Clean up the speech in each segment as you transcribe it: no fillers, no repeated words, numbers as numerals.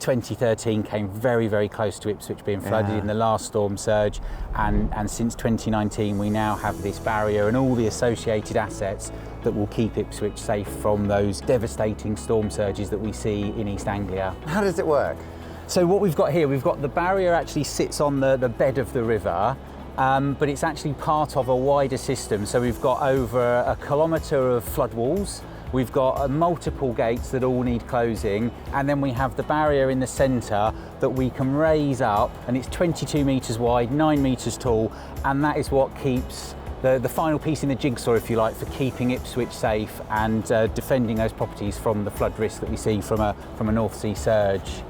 2013 came very, very close to Ipswich being flooded in the last storm surge, and since 2019 we now have this barrier and all the associated assets that will keep Ipswich safe from those devastating storm surges that we see in East Anglia. How does it work? So what we've got here, we've got the barrier actually sits on the bed of the river, but it's actually part of a wider system. So we've got over 1 kilometre of flood walls. We've got multiple gates that all need closing, and then we have the barrier in the centre that we can raise up, and it's 22 metres wide, 9 metres tall, and that is what keeps the final piece in the jigsaw, if you like, for keeping Ipswich safe and defending those properties from the flood risk that we see from a North Sea surge.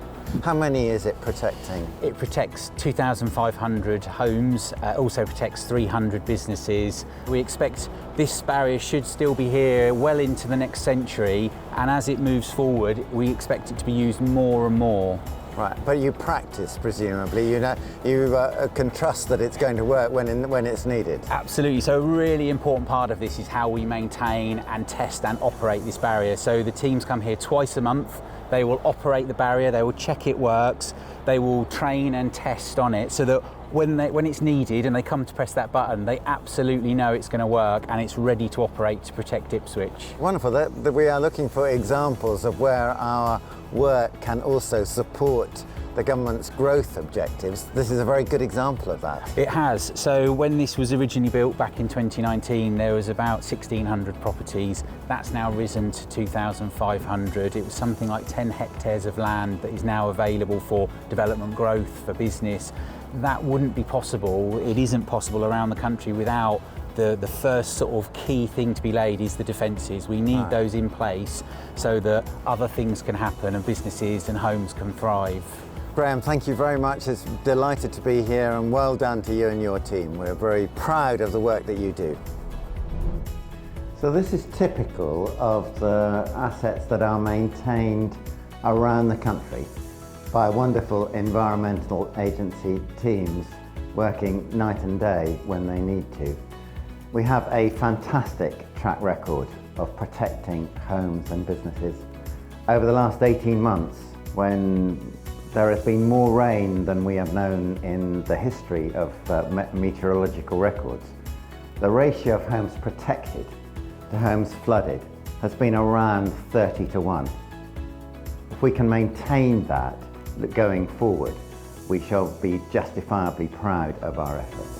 How many is it protecting? It protects 2,500 homes, also protects 300 businesses. We expect this barrier should still be here well into the next century, and as it moves forward, we expect it to be used more and more. Right, but you practice, presumably. You know, you can trust that it's going to work when it's needed. Absolutely. So a really important part of this is how we maintain and test and operate this barrier. So the teams come here twice a month. They will operate the barrier, they will check it works, they will train and test on it so that when it's needed and they come to press that button, they absolutely know it's going to work and it's ready to operate to protect Ipswich. Wonderful. That we are looking for examples of where our work can also support the government's growth objectives. This is a very good example of that. It has. So when this was originally built back in 2019, there was about 1,600 properties. That's now risen to 2,500. It was something like 10 hectares of land that is now available for development growth, for business. That wouldn't be possible. It isn't possible around the country without the first sort of key thing to be laid is the defences. We need those in place so that other things can happen and businesses and homes can thrive. Graham, thank you very much. It's delighted to be here, and well done to you and your team. We're very proud of the work that you do. So this is typical of the assets that are maintained around the country by wonderful environmental agency teams working night and day when they need to. We have a fantastic track record of protecting homes and businesses. Over the last 18 months, when there has been more rain than we have known in the history of meteorological records, the ratio of homes protected to homes flooded has been around 30 to 1. If we can maintain that going forward, we shall be justifiably proud of our efforts.